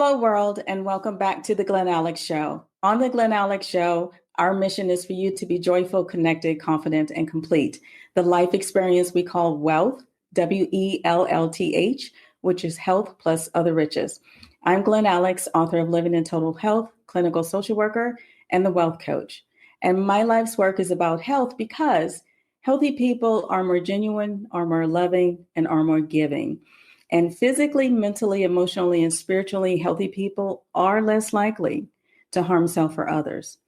Hello, world, and welcome back to the Glen Alex Show. On the Glen Alex Show, our mission is for you to be joyful, connected, confident, and complete. The life experience we call wealth, WELLTH, which is health plus other riches. I'm Glen Alex, author of Living in Total Health, clinical social worker, and the wealth coach. And my life's work is about health because healthy people are more genuine, are more loving, and are more giving. And physically, mentally, emotionally, and spiritually healthy people are less likely to harm self or others.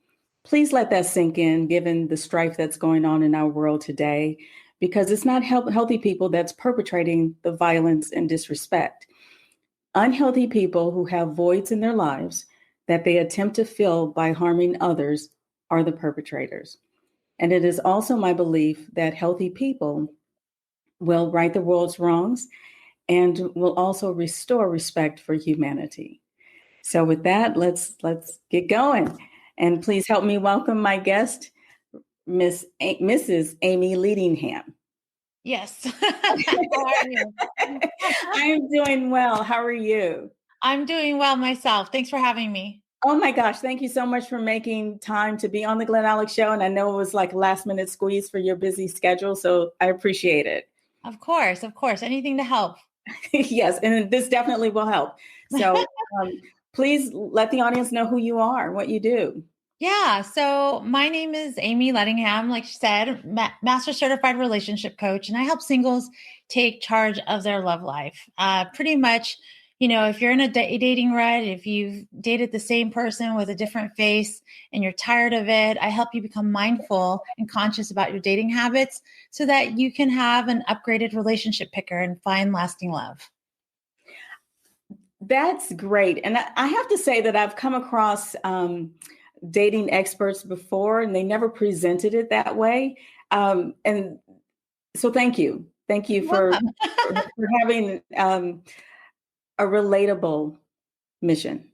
Please let that sink in, given the strife that's going on in our world today, because it's not healthy people that's perpetrating the violence and disrespect. Unhealthy people who have voids in their lives that they attempt to fill by harming others are the perpetrators. And it is also my belief that healthy people will right the world's wrongs and will also restore respect for humanity. So with that, let's get going. And please help me welcome my guest, Mrs. Amie Leadingham. Yes. How are you? I'm doing well. How are you? I'm doing well myself. Thanks for having me. Oh my gosh, thank you so much for making time to be on the Glen Alex Show. And I know it was like a last minute squeeze for your busy schedule, so I appreciate it. Of course. Anything to help. Yes, and this definitely will help. So please let the audience know who you are, what you do. Yeah. So my name is Amie Leadingham, like you said, Master Certified Relationship Coach, and I help singles take charge of their love life. Pretty much, if you're in a dating rut, if you've dated the same person with a different face and you're tired of it, I help you become mindful and conscious about your dating habits so that you can have an upgraded relationship picker and find lasting love. That's great. And I have to say that I've come across dating experts before, and they never presented it that way. And so thank you. Thank you for having a relatable mission.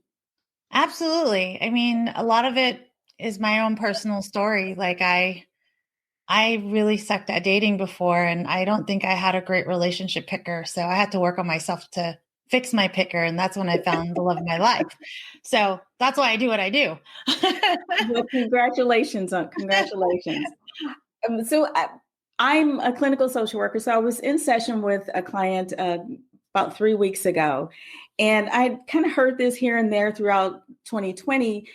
Absolutely. I mean, a lot of it is my own personal story. Like I really sucked at dating before, and I don't think I had a great relationship picker. So I had to work on myself to fix my picker. And that's when I found the love of my life. So that's why I do what I do. Well, congratulations. I'm a clinical social worker. So I was in session with a client about 3 weeks ago, and I kind of heard this here and there throughout 2020.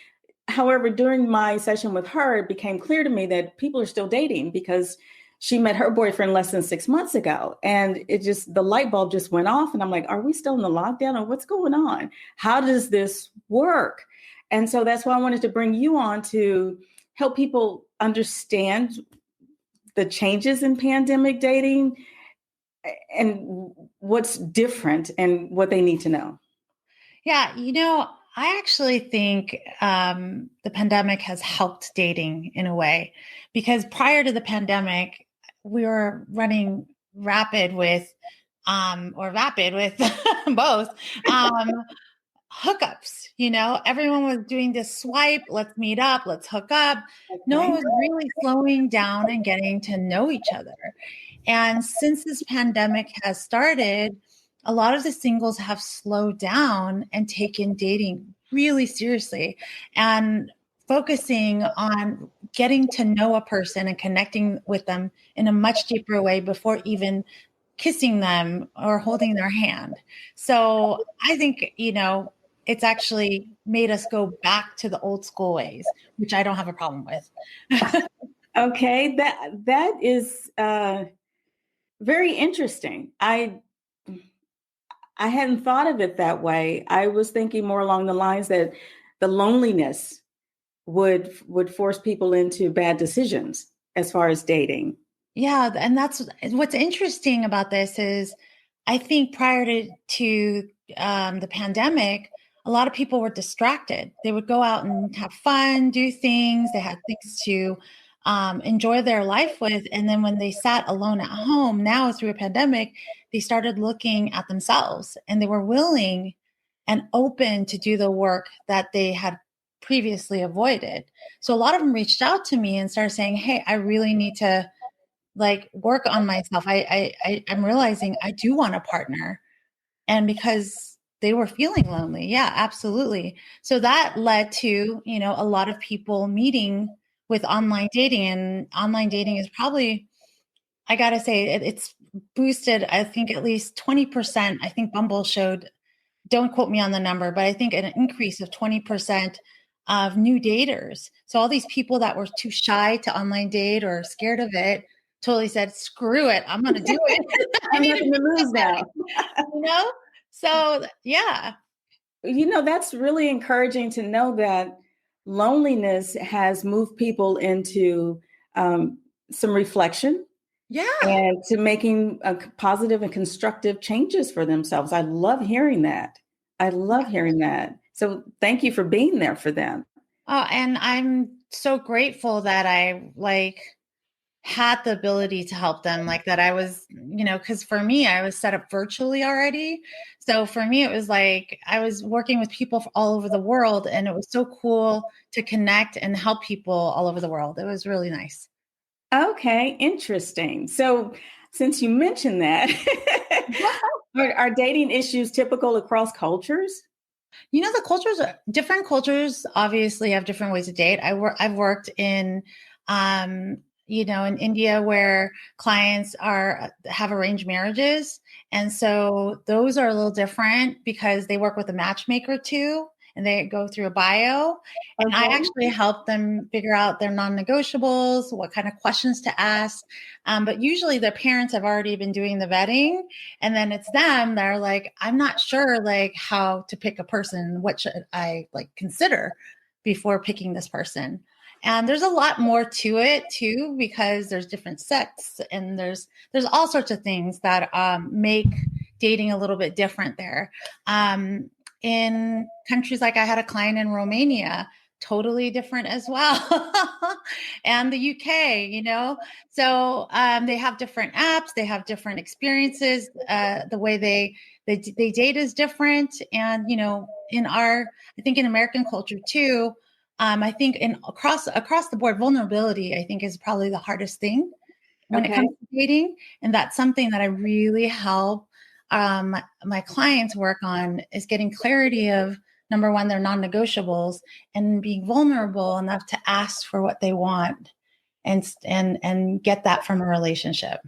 However, during my session with her, it became clear to me that people are still dating because she met her boyfriend less than 6 months ago. And the light bulb just went off. And I'm like, are we still in the lockdown or what's going on? How does this work? And so that's why I wanted to bring you on to help people understand the changes in pandemic dating and what's different and what they need to know. Yeah, I actually think the pandemic has helped dating in a way, because prior to the pandemic, we were running rapid with both hookups. Everyone was doing this swipe, let's meet up, let's hook up. Okay. No one was really slowing down and getting to know each other. And since this pandemic has started, a lot of the singles have slowed down and taken dating really seriously and focusing on getting to know a person and connecting with them in a much deeper way before even kissing them or holding their hand. So I think, it's actually made us go back to the old school ways, which I don't have a problem with. Okay, that is very interesting. I hadn't thought of it that way. I was thinking more along the lines that the loneliness would force people into bad decisions as far as dating. Yeah, and that's what's interesting about this is I think prior to the pandemic, a lot of people were distracted. They would go out and have fun, do things. They had things to enjoy their life with. And then when they sat alone at home, now through a pandemic, they started looking at themselves and they were willing and open to do the work that they had previously avoided. So a lot of them reached out to me and started saying, hey, I really need to work on myself. I'm realizing I do want a partner. And because they were feeling lonely. Yeah, absolutely. So that led to, a lot of people meeting with online dating, and online dating is probably, I got to say, it's boosted, I think at least 20%. I think Bumble showed, don't quote me on the number, but I think an increase of 20% of new daters. So all these people that were too shy to online date or scared of it totally said, screw it, I'm going to do it. I'm not going to lose now. So yeah. That's really encouraging to know that loneliness has moved people into some reflection. Yeah. And to making positive and constructive changes for themselves. I love hearing that. Hearing that. So thank you for being there for them. Oh, and I'm so grateful that I had the ability to help them, like that I was, because for me, I was set up virtually already. So for me, it was like I was working with people all over the world, and it was so cool to connect and help people all over the world. It was really nice. Okay, interesting. So since you mentioned that, are dating issues typical across cultures? The cultures, different cultures obviously have different ways to date. I've worked in, in India where clients have arranged marriages. And so those are a little different because they work with a matchmaker too, and they go through a bio. And I actually help them figure out their non-negotiables, what kind of questions to ask. But usually their parents have already been doing the vetting, and then it's them that are like, I'm not sure how to pick a person. What should I consider before picking this person? And there's a lot more to it too, because there's different sects and there's all sorts of things that make dating a little bit different there. In countries like I had a client in Romania, totally different as well. And the UK, so they have different apps, they have different experiences. The way they date is different. And, I think in American culture too, I think across the board, vulnerability, I think, is probably the hardest thing when it comes to dating. And that's something that I really help my clients work on, is getting clarity of, number one, their non-negotiables, and being vulnerable enough to ask for what they want and get that from a relationship.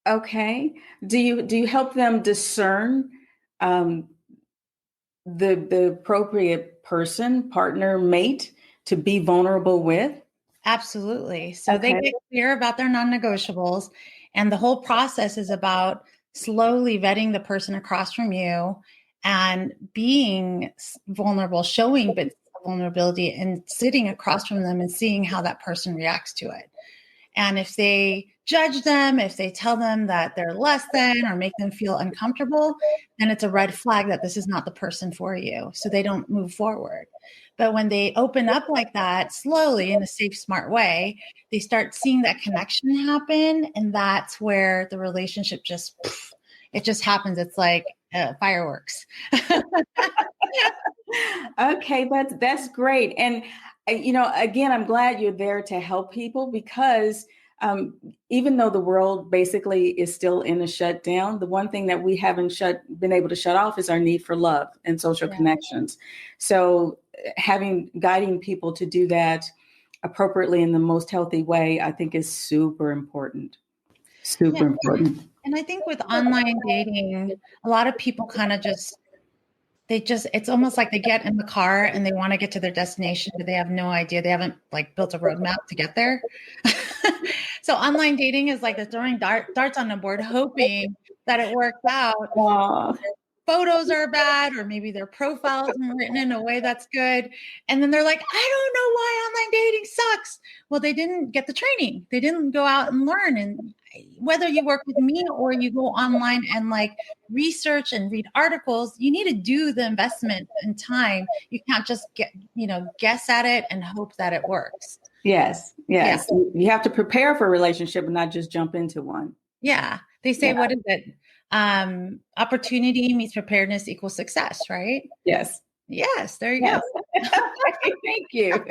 Okay. Do you help them discern the appropriate person, partner, mate to be vulnerable with? Absolutely. So they get clear about their non-negotiables, and the whole process is about slowly vetting the person across from you and being vulnerable, showing bits of vulnerability, and sitting across from them and seeing how that person reacts to it. And if they judge them, if they tell them that they're less than or make them feel uncomfortable, then it's a red flag that this is not the person for you. So they don't move forward. But when they open up like that, slowly in a safe, smart way, they start seeing that connection happen. And that's where the relationship just happens. It's like fireworks. Okay, that's great. And, again, I'm glad you're there to help people, because even though the world basically is still in a shutdown, the one thing that we haven't been able to shut off is our need for love and social connections. So guiding people to do that appropriately in the most healthy way, I think, is super important. Super important. And I think with online dating, a lot of people kind of it's almost like they get in the car and they want to get to their destination, but they have no idea. They haven't built a roadmap to get there. So online dating is like they're throwing darts on the board, hoping that it works out. Aww. Photos are bad, or maybe their profile isn't written in a way that's good. And then they're like, I don't know why online dating sucks. Well, they didn't get the training. They didn't go out and learn. And whether you work with me or you go online and research and read articles, you need to do the investment and time. You can't just guess at it and hope that it works. Yes. Yeah. You have to prepare for a relationship and not just jump into one. Yeah. They say, what is it? Opportunity meets preparedness equals success, right? Yes. Yes. There you go. Thank you.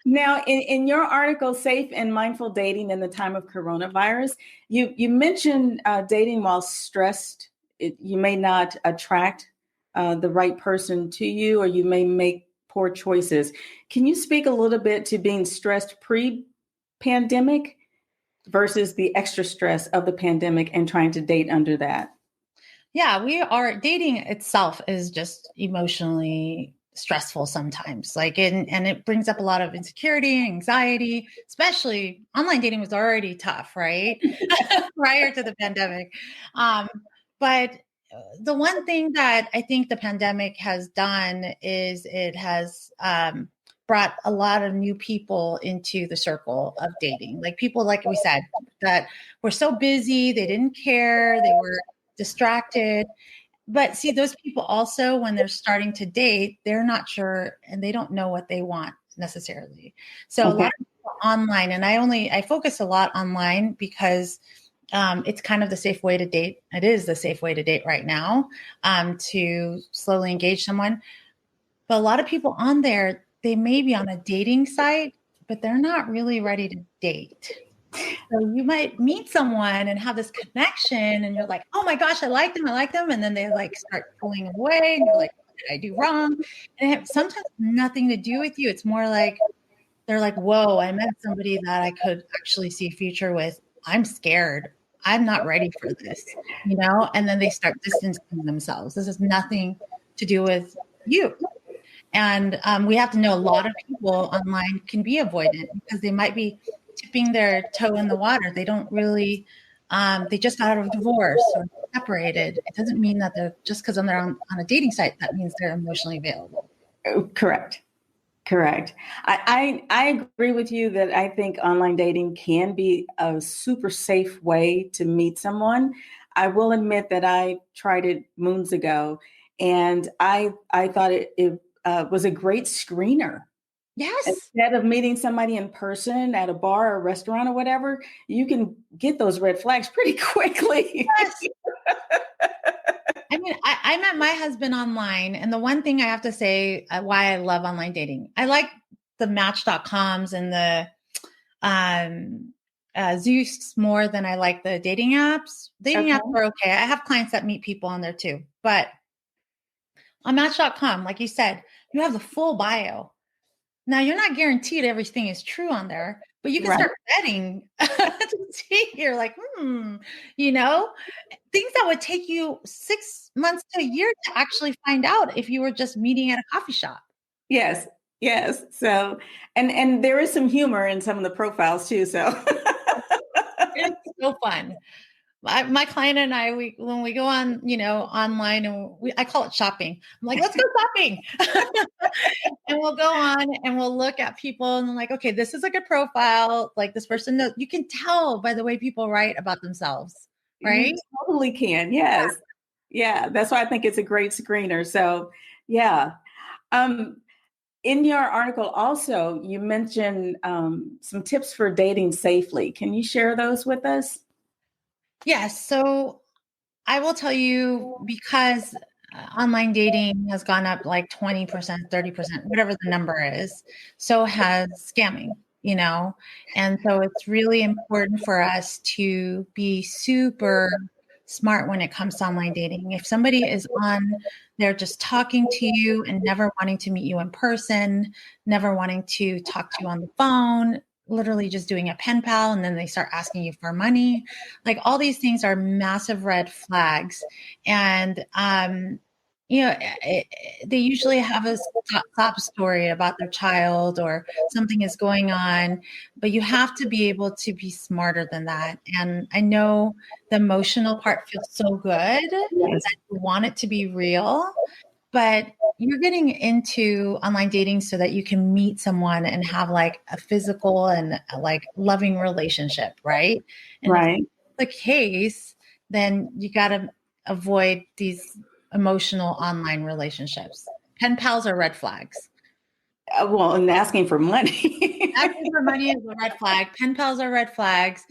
Now, in your article, Safe and Mindful Dating in the Time of Coronavirus, you mentioned dating while stressed you may not attract the right person to you, or you may make poor choices. Can you speak a little bit to being stressed pre-pandemic versus the extra stress of the pandemic and trying to date under that? Yeah, we are dating itself is just emotionally stressful sometimes. And it brings up a lot of insecurity, anxiety, especially online dating was already tough, right? Prior to the pandemic. Um, but the one thing that I think the pandemic has done is it has brought a lot of new people into the circle of dating. Like people, like we said, that were so busy, they didn't care, they were distracted. But see, those people also, when they're starting to date, they're not sure and they don't know what they want necessarily. So a Okay. lot of people online, and I focus a lot online because it's kind of the safe way to date. It is the safe way to date right now, to slowly engage someone. But a lot of people on there, they may be on a dating site, but they're not really ready to date. So you might meet someone and have this connection and you're like, oh my gosh, I like them. I like them. And then they like start pulling away and you're like, what did I do wrong? And it sometimes nothing to do with you. It's more like, they're like, whoa, I met somebody that I could actually see a future with. I'm scared. I'm not ready for this, and then they start distancing themselves. This has nothing to do with you. And we have to know a lot of people online can be avoidant because they might be tipping their toe in the water. They don't really, they just got out of divorce or separated. It doesn't mean that they're just because they're on a dating site, that means they're emotionally available. Correct. I agree with you that I think online dating can be a super safe way to meet someone. I will admit that I tried it moons ago, and I thought it was a great screener. Yes. Instead of meeting somebody in person at a bar or restaurant or whatever, you can get those red flags pretty quickly. Yes. I mean, I met my husband online, and the one thing I have to say why I love online dating, I like the Match.coms and the Zeus more than I like the dating apps. Dating apps are okay. I have clients that meet people on there too, but on Match.com, like you said, you have the full bio. Now you're not guaranteed everything is true on there, but you can Right. start betting to see. You're like, things that would take you 6 months to a year to actually find out if you were just meeting at a coffee shop. Yes. So, and there is some humor in some of the profiles too. So It's so fun. My client and I, when we go on, online, and I call it shopping. I'm like, let's go shopping. And we'll go on and we'll look at people and I'm like, okay, this is a good profile. Like this person knows, you can tell by the way people write about themselves, right? you totally can. Yes. Yeah. That's why I think it's a great screener. So yeah. In your article also, you mentioned some tips for dating safely. Can you share those with us? Yes. So I will tell you, because online dating has gone up like 20%, 30%, whatever the number is, so has scamming, And so it's really important for us to be super smart when it comes to online dating. If somebody is on there just talking to you and never wanting to meet you in person, never wanting to talk to you on the phone, literally just doing a pen pal, and then they start asking you for money, like all these things are massive red flags. And they usually have a top story about their child or something is going on, but you have to be able to be smarter than that. And I know the emotional part feels so good Yes. that you want it to be real, but you're getting into online dating so that you can meet someone and have like a physical and like loving relationship, right? And if Right. that's the case, then you got to avoid these emotional online relationships. Pen pals are red flags. Well, and asking for money. Asking for money is a red flag. Pen pals are red flags.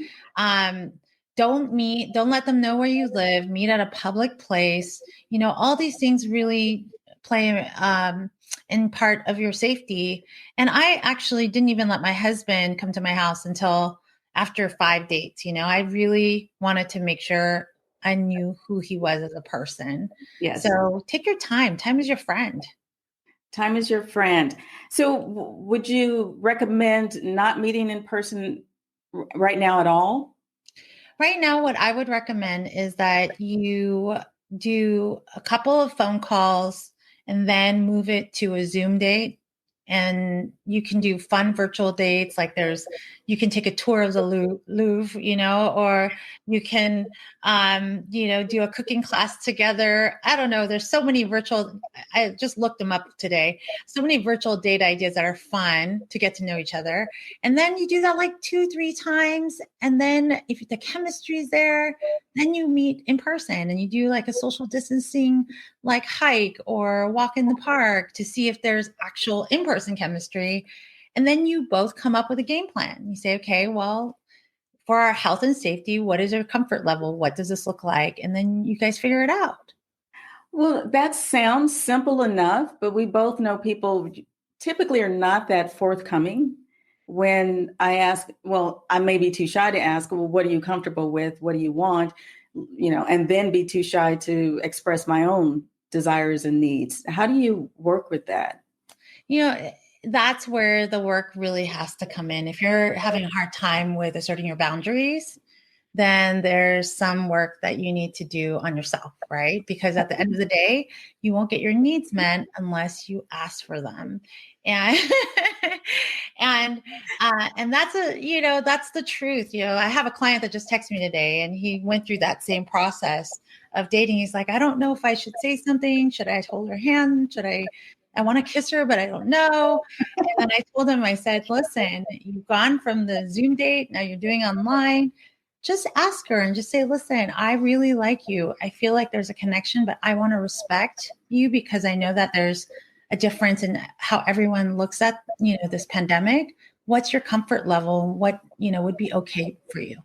Don't let them know where you live, meet at a public place. All these things really play in part of your safety. And I actually didn't even let my husband come to my house until after 5 dates. I really wanted to make sure I knew who he was as a person. Yes. So take your time. Time is your friend. Time is your friend. So would you recommend not meeting in person right now at all? Right now, what I would recommend is that you do a couple of phone calls and then move it to a Zoom date. And you can do fun virtual dates. Like you can take a tour of the Louvre, or you can, do a cooking class together. I don't know. There's so many I just looked them up today. So many virtual date ideas that are fun to get to know each other. And then you do that like 2, 3 times. And then if the chemistry is there, then you meet in person and you do like a social distancing, like hike or walk in the park to see if there's actual in-person chemistry. And then you both come up with a game plan. You say, okay, well, for our health and safety, what is your comfort level? What does this look like? And then you guys figure it out. Well, that sounds simple enough, but we both know people typically are not that forthcoming. When I ask, well, I may be too shy to ask, well, what are you comfortable with? What do you want? And then be too shy to express my own desires and needs. How do you work with that? That's where the work really has to come in. If you're having a hard time with asserting your boundaries, then there's some work that you need to do on yourself, right? Because at the end of the day, you won't get your needs met unless you ask for them. And and that's the truth. I have a client that just texted me today and he went through that same process of dating. He's like, I don't know if I should say something. Should I hold her hand? I want to kiss her, but I don't know. And then I told him, I said, listen, you've gone from the Zoom date. Now you're doing online. Just ask her and just say, listen, I really like you. I feel like there's a connection, but I want to respect you because I know that there's a difference in how everyone looks at, this pandemic. What's your comfort level? What, would be okay for you?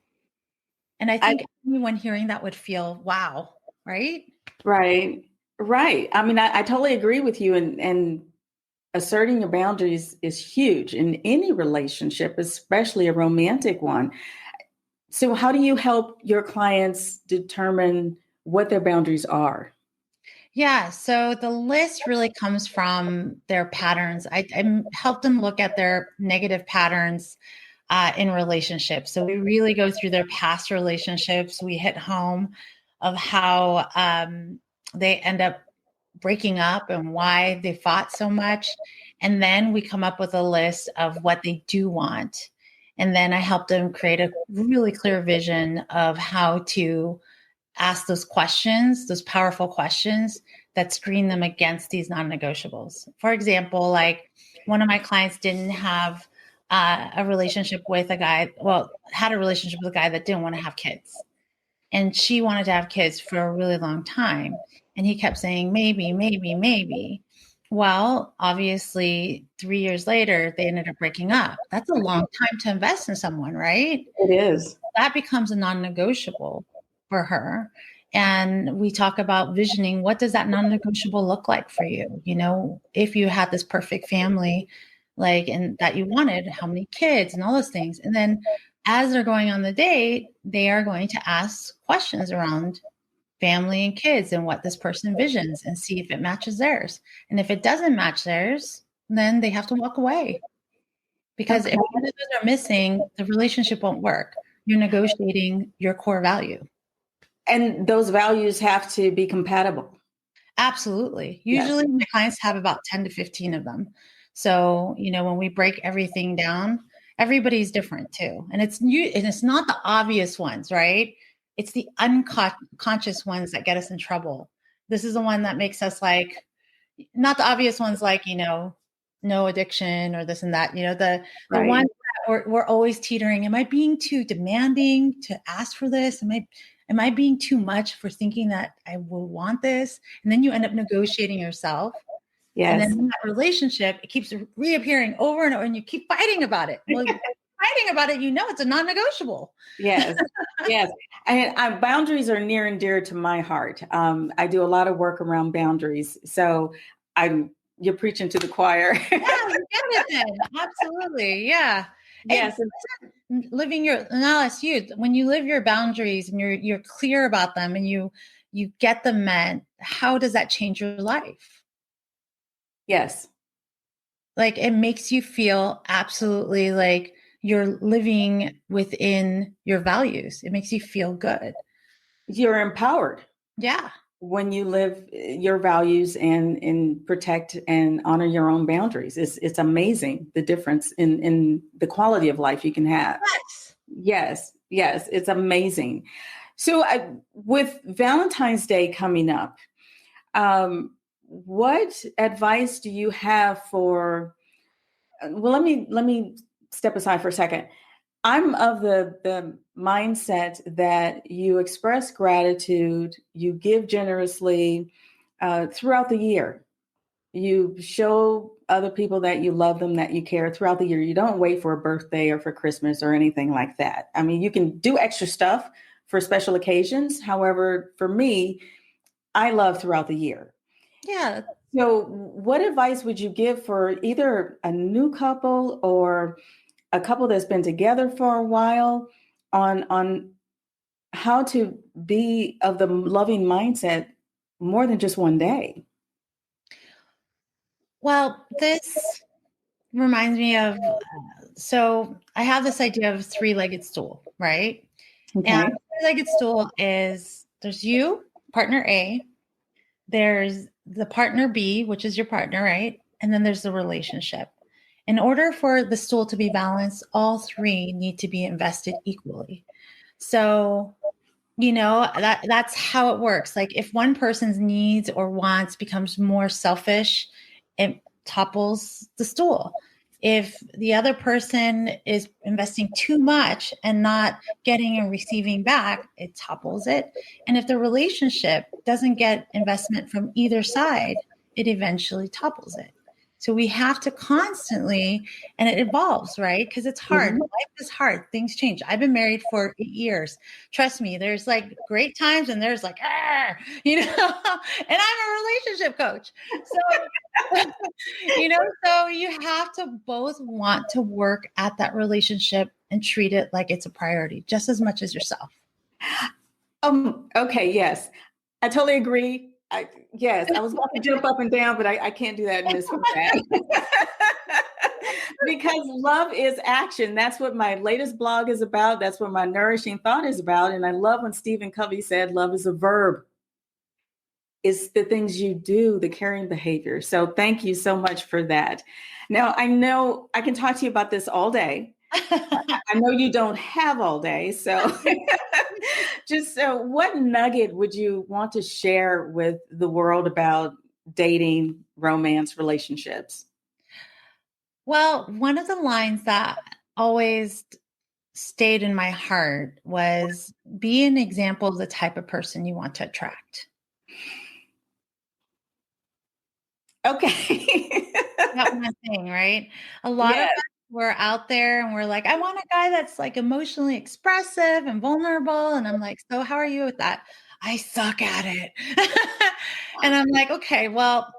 And I think anyone hearing that would feel, wow, right? Right. Right. I mean, I totally agree with you. And asserting your boundaries is huge in any relationship, especially a romantic one. So how do you help your clients determine what their boundaries are? Yeah, so the list really comes from their patterns. I help them look at their negative patterns in relationships. So we really go through their past relationships. We hit home of how they end up breaking up and why they fought so much. And then we come up with a list of what they do want. And then I help them create a really clear vision of how to ask those questions, those powerful questions that screen them against these non-negotiables. For example, like one of my clients didn't have a relationship with a guy, had a relationship with a guy that didn't want to have kids. And she wanted to have kids for a really long time. And he kept saying, maybe, maybe, maybe. Well, obviously, 3 years later, they ended up breaking up. That's a long time to invest in someone, right? It is. That becomes a non-negotiable for her. And we talk about visioning. What does that non-negotiable look like for you? If you had this perfect family, and that you wanted, how many kids and all those things. And then as they're going on the date, they are going to ask questions around family and kids and what this person visions and see if it matches theirs. And if it doesn't match theirs, then they have to walk away. Because if one of those are missing, the relationship won't work. You're negotiating your core value. And those values have to be compatible. Absolutely. Usually my clients have about 10 to 15 of them. So, when we break everything down, everybody's different too. And it's not the obvious ones, right? It's the unconscious ones that get us in trouble. This is the one that makes us not the obvious ones no addiction or this and that, the Right. ones that we're always teetering. Am I being too demanding to ask for this? Am I being too much for thinking that I will want this? And then you end up negotiating yourself. Yes. And then in that relationship, it keeps reappearing over and over, and you keep fighting about it. Well, fighting about it, it's a non-negotiable. Yes. Yes. And boundaries are near and dear to my heart. I do a lot of work around boundaries. So you're preaching to the choir. Yeah, you get it then. Absolutely. Yeah. Yes. Living your, and I'll ask you, when you live your boundaries and you're clear about them and you get them met, how does that change your life? Yes. Like it makes you feel absolutely like you're living within your values. It makes you feel good. You're empowered Yeah. when you live your values and protect and honor your own boundaries. It's amazing the difference in the quality of life you can have. Yes. Yes, yes, it's amazing. So, with Valentine's Day coming up, what advice do you have for? Well, let me step aside for a second. I'm of the mindset that you express gratitude, you give generously throughout the year. You show other people that you love them, that you care throughout the year. You don't wait for a birthday or for Christmas or anything like that. I mean, you can do extra stuff for special occasions. However, for me, I love throughout the year. Yeah. So, what advice would you give for either a new couple or a couple that's been together for a while on how to be of the loving mindset more than just one day? Well, this reminds me of, so I have this idea of three-legged stool, right? And Okay. three-legged stool is there's you, partner A, there's the partner B, which is your partner, right? And then there's the relationship. In order for the stool to be balanced, all three need to be invested equally. So, that's how it works. Like if one person's needs or wants becomes more selfish, it topples the stool. If the other person is investing too much and not getting and receiving back, it topples it. And if the relationship doesn't get investment from either side, it eventually topples it. So we have to constantly, and it evolves, right? Because it's hard. Mhm. Life is hard. Things change. I've been married for 8 years. Trust me, there's like great times and there's like, and I'm a relationship coach. So, so you have to both want to work at that relationship and treat it like it's a priority just as much as yourself. Okay, yes. I totally agree. Yes, I was about to jump up and down, but I can't do that in this format. Because love is action. That's what my latest blog is about. That's what my nourishing thought is about. And I love when Stephen Covey said, love is a verb. It's the things you do, the caring behavior. So thank you so much for that. Now, I know I can talk to you about this all day. I know you don't have all day. So just what nugget would you want to share with the world about dating, romance, relationships? Well, one of the lines that always stayed in my heart was be an example of the type of person you want to attract. Okay. That one thing, right? A lot of Yes. us were out there and we're like, I want a guy that's like emotionally expressive and vulnerable. And I'm like, so how are you with that? I suck at it. And I'm like, okay, well,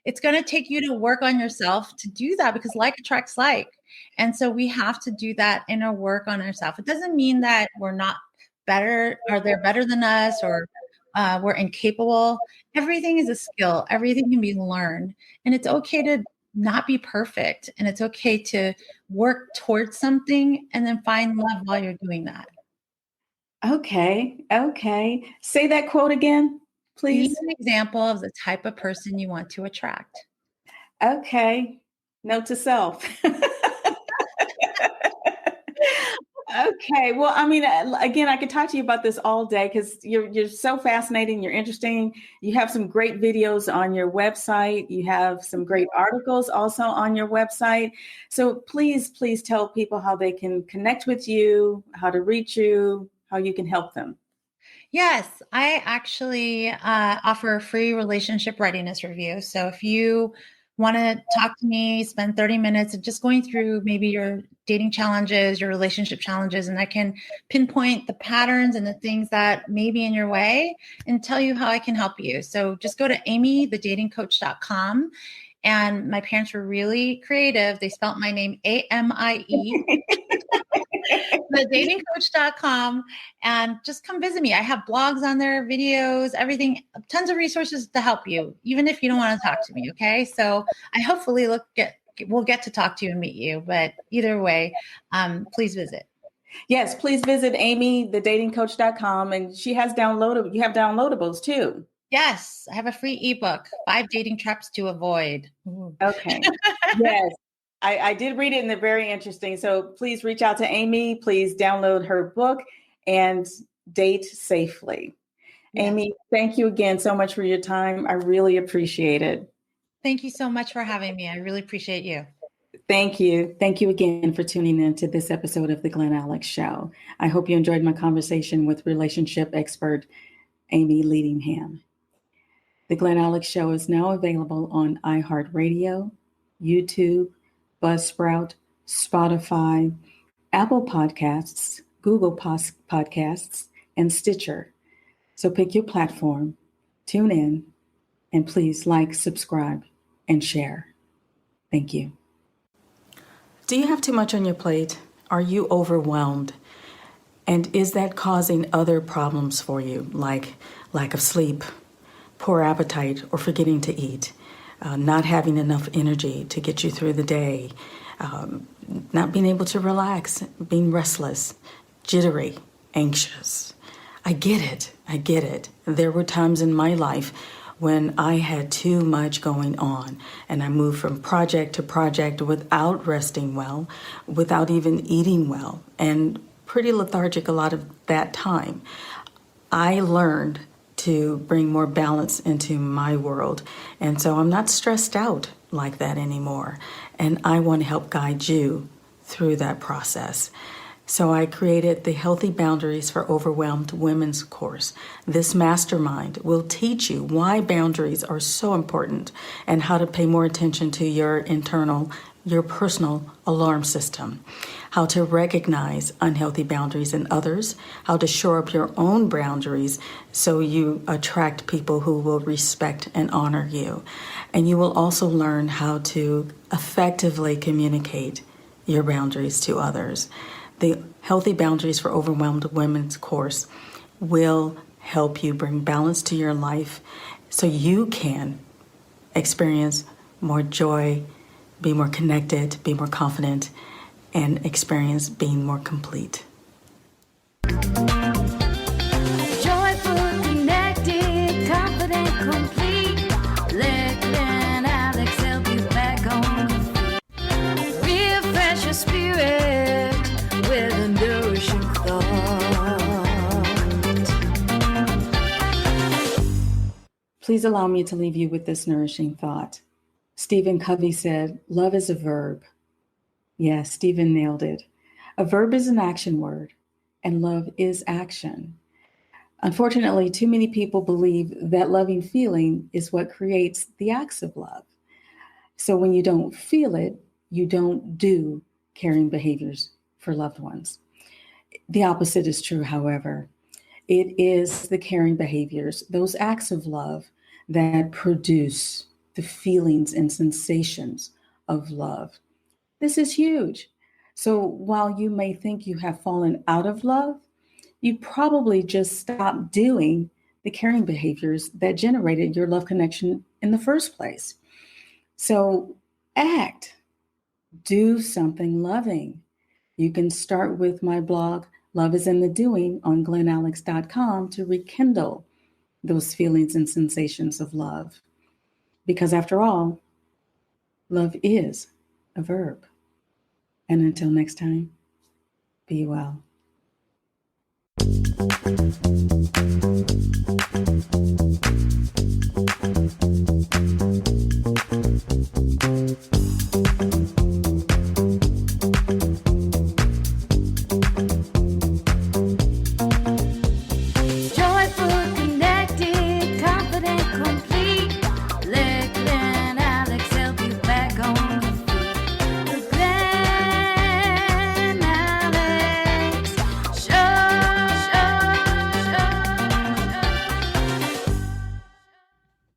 it's going to take you to work on yourself to do that because like attracts like. And so we have to do that inner work on ourselves. It doesn't mean that we're not better or they're better than us or we're incapable. Everything is a skill, everything can be learned. And it's okay to not be perfect. And it's okay to work towards something and then find love while you're doing that. Okay. Okay. Say that quote again, Be please. an example of the type of person you want to attract. Okay. Note to self. Okay. Well, I mean, again, I could talk to you about this all day because you're so fascinating. You're interesting. You have some great videos on your website. You have some great articles also on your website. So please tell people how they can connect with you, how to reach you, how you can help them. Yes, I actually offer a free relationship readiness review. So if you want to talk to me, spend 30 minutes of just going through maybe your dating challenges, your relationship challenges, and I can pinpoint the patterns and the things that may be in your way and tell you how I can help you. So just go to amiethedatingcoach.com And my parents were really creative. They spelt my name Amie. thedatingcoach.com, and just come visit me. I have blogs on there, videos, everything, tons of resources to help you, even if you don't want to talk to me. Okay. So I hopefully we'll get to talk to you and meet you, but either way, please visit. Yes, please visit Amie, thedatingcoach.com, and you have downloadables too. Yes, I have a free ebook, 5 Dating Traps to Avoid. Ooh. Okay. Yes. I did read it and they're very interesting. So please reach out to Amie. Please download her book and date safely. Yes. Amie, thank you again so much for your time. I really appreciate it. Thank you so much for having me. I really appreciate you. Thank you. Thank you again for tuning in to this episode of the Glen Alex Show. I hope you enjoyed my conversation with relationship expert Amie Leadingham. The Glen Alex Show is now available on iHeartRadio, YouTube, Buzzsprout, Spotify, Apple Podcasts, Google Podcasts, and Stitcher. So pick your platform, tune in, and please like, subscribe, and share. Thank you. Do you have too much on your plate? Are you overwhelmed? And is that causing other problems for you, like lack of sleep, poor appetite, or forgetting to eat, not having enough energy to get you through the day, not being able to relax, being restless, jittery, anxious? I get it. I get it. There were times in my life when I had too much going on and I moved from project to project without resting well, without even eating well, and pretty lethargic a lot of that time. I learned to bring more balance into my world. And so I'm not stressed out like that anymore. And I want to help guide you through that process. So I created the Healthy Boundaries for Overwhelmed Women's course. This mastermind will teach you why boundaries are so important and how to pay more attention to your personal alarm system, how to recognize unhealthy boundaries in others, how to shore up your own boundaries so you attract people who will respect and honor you. And you will also learn how to effectively communicate your boundaries to others. The Healthy Boundaries for Overwhelmed Women's course will help you bring balance to your life so you can experience more joy, be more connected, be more confident, and experience being more complete. Joyful, connected, confident, complete. Let Glen Alex help you back on your feet. Refresh your spirit with a nourishing thought. Please allow me to leave you with this nourishing thought. Stephen Covey said, "Love is a verb." Yes, Stephen nailed it. A verb is an action word, and love is action. Unfortunately, too many people believe that loving feeling is what creates the acts of love. So when you don't feel it, you don't do caring behaviors for loved ones. The opposite is true, however. It is the caring behaviors, those acts of love, that produce the feelings and sensations of love. This is huge. So while you may think you have fallen out of love, you probably just stopped doing the caring behaviors that generated your love connection in the first place. So do something loving. You can start with my blog, Love is in the Doing, on glenalex.com to rekindle those feelings and sensations of love. Because after all, love is a verb. And until next time, be well.